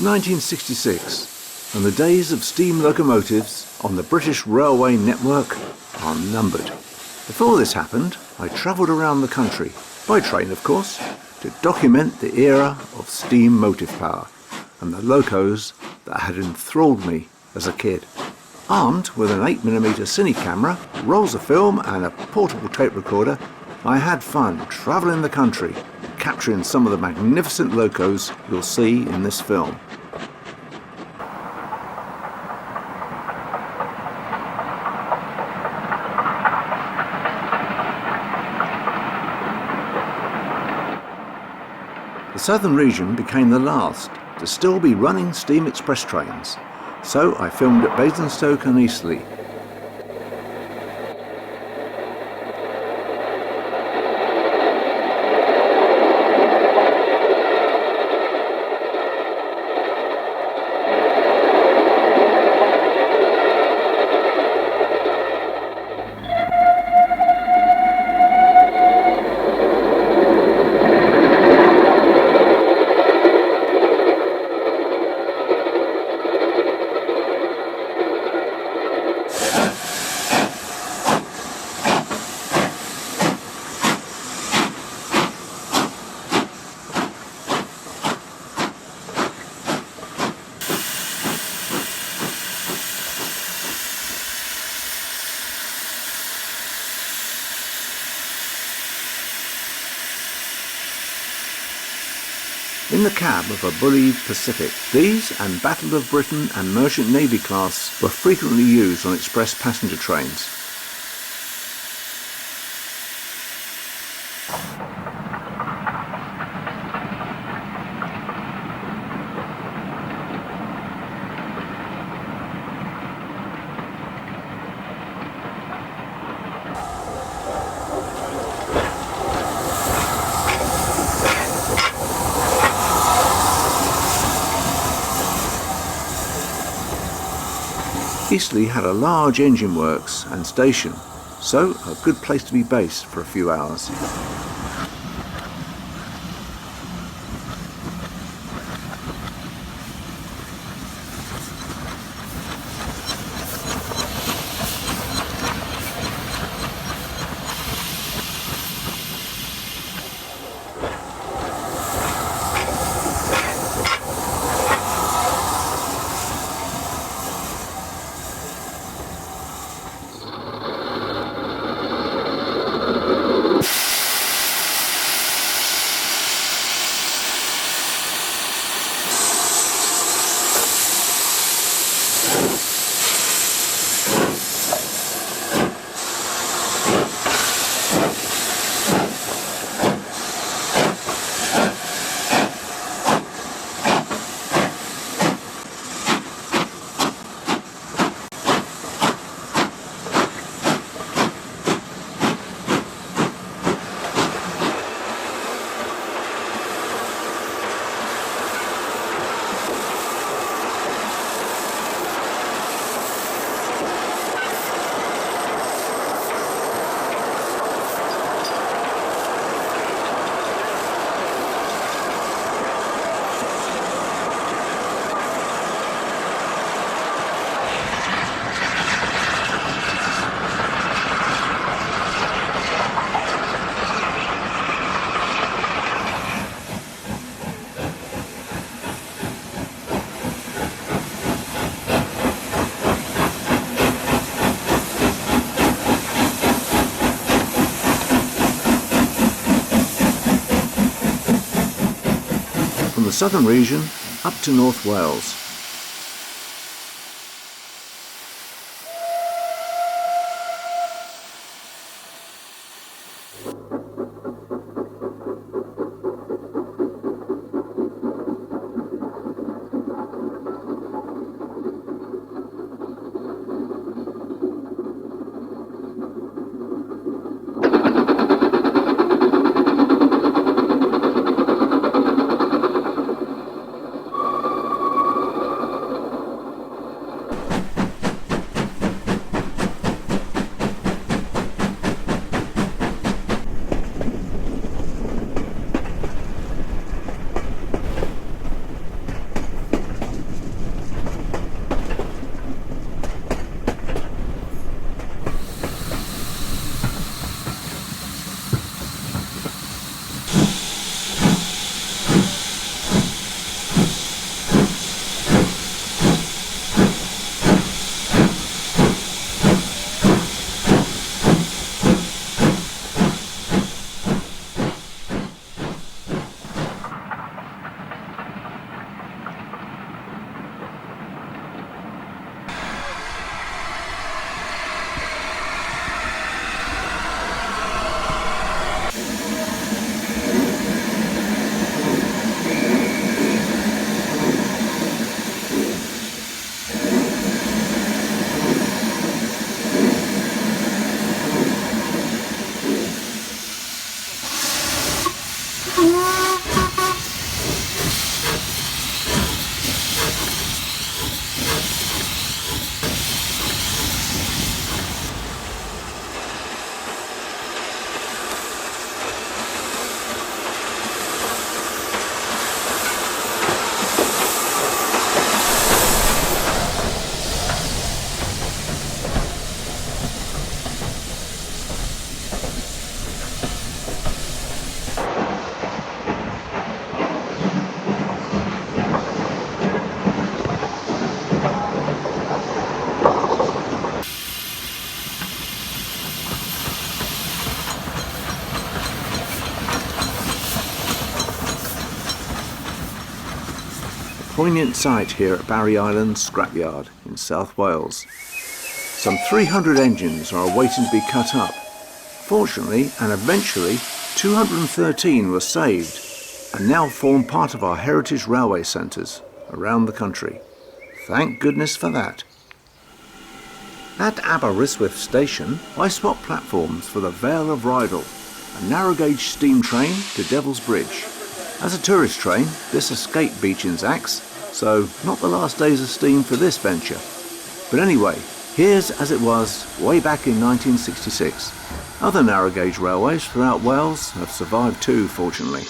1966, and the days of steam locomotives on the British railway network are numbered. Before this happened, I travelled around the country, by train of course, to document the era of steam motive power and the locos that had enthralled me as a kid. Armed with an 8mm Cine camera, rolls of film and a portable tape recorder, I had fun travelling the country, capturing some of the magnificent locos you'll see in this film. The southern region became the last to still be running steam express trains, so I filmed at Basingstoke and Eastleigh. In the cab of a bullied Pacific, these and Battle of Britain and Merchant Navy class were frequently used on express passenger trains. Eastleigh had a large engine works and station, so a good place to be based for a few hours. From the southern region up to North Wales. poignant sight here at Barry Island Scrapyard in South Wales. Some 300 engines are waiting to be cut up. Fortunately and eventually 213 were saved and now form part of our heritage railway centres around the country. Thank goodness for that. At Aberystwyth station, I spot platforms for the Vale of Rydal, a narrow gauge steam train to Devil's Bridge. As a tourist train, this escaped Beecham's axe, so not the last days of steam for this venture. But anyway, here's as it was way back in 1966. Other narrow gauge railways throughout Wales have survived too, fortunately.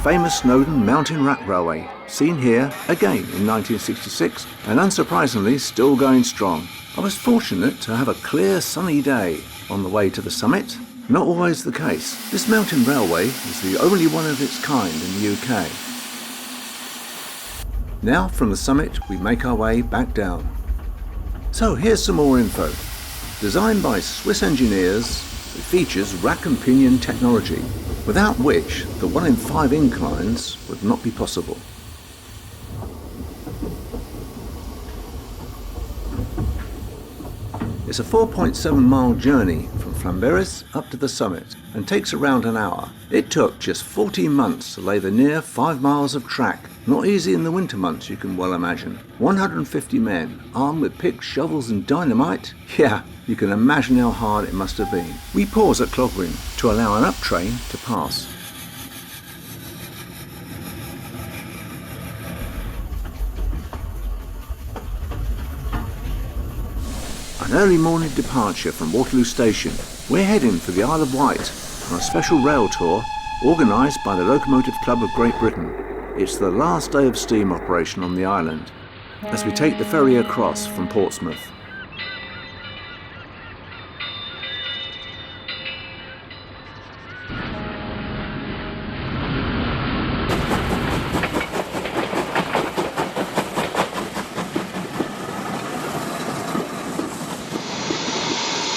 Famous Snowdon Mountain Rat Railway, seen here again in 1966 and unsurprisingly still going strong. I was fortunate to have a clear sunny day on the way to the summit. Not always the case. This mountain railway is the only one of its kind in the UK. Now from the summit we make our way back down. So here's some more info. Designed by Swiss engineers, it features rack and pinion technology, without which the 1 in 5 inclines would not be possible. It's a 4.7 mile journey from Llanberis up to the summit and takes around an hour. It took just 14 months to lay the near 5 miles of track. Not easy in the winter months, you can well imagine. 150 men, armed with picks, shovels and dynamite. Yeah, you can imagine how hard it must have been. We pause at Clogwyn to allow an up train to pass. An early morning departure from Waterloo Station. We're heading for the Isle of Wight on a special rail tour organised by the Locomotive Club of Great Britain. It's the last day of steam operation on the island as we take the ferry across from Portsmouth.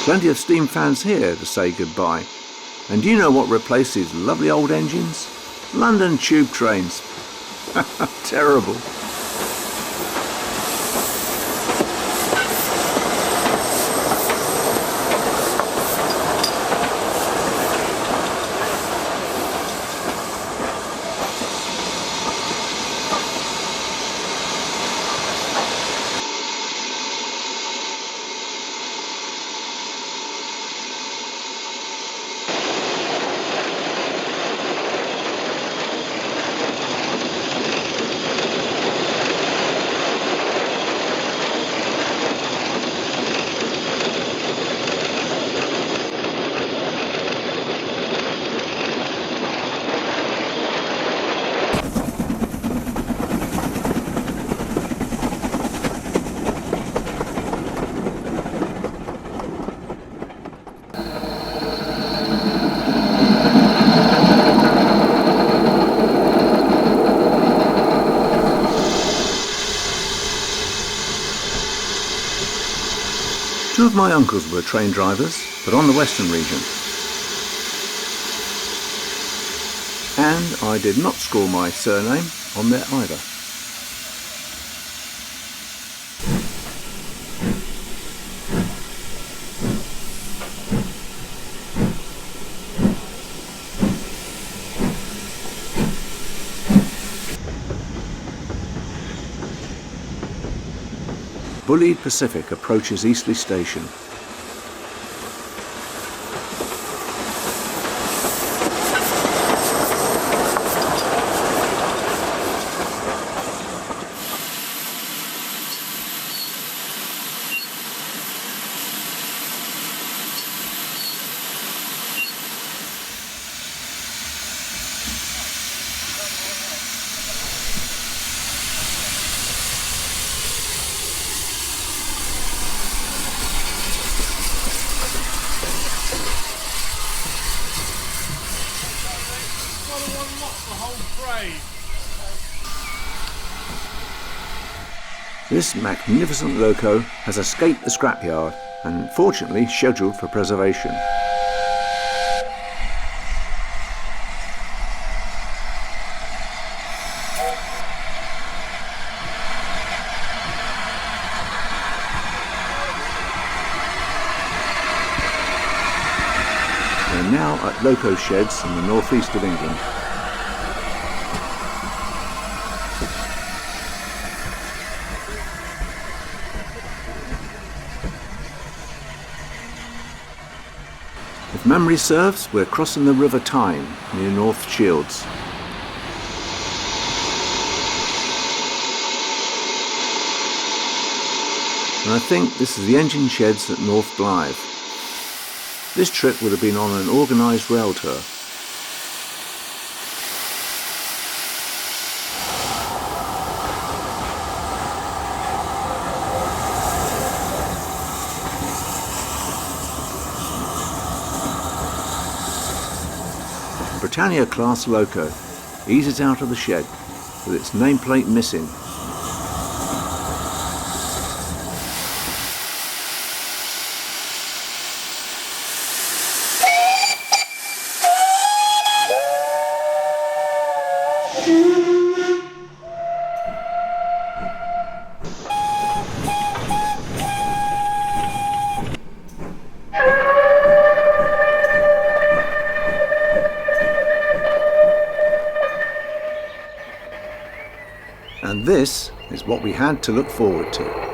Plenty of steam fans here to say goodbye. And do you know what replaced these lovely old engines? London tube trains. Terrible. Both my uncles were train drivers, but on the Western region. And I did not score my surname on there either. Bulleid Pacific approaches Eastleigh Station. This magnificent loco has escaped the scrapyard and fortunately scheduled for preservation. We're now at loco sheds in the northeast of England. If memory serves, we're crossing the River Tyne near North Shields. And I think this is the engine sheds at North Blythe. This trip would have been on an organised rail tour. Britannia class loco eases out of the shed with its nameplate missing. And this is what we had to look forward to.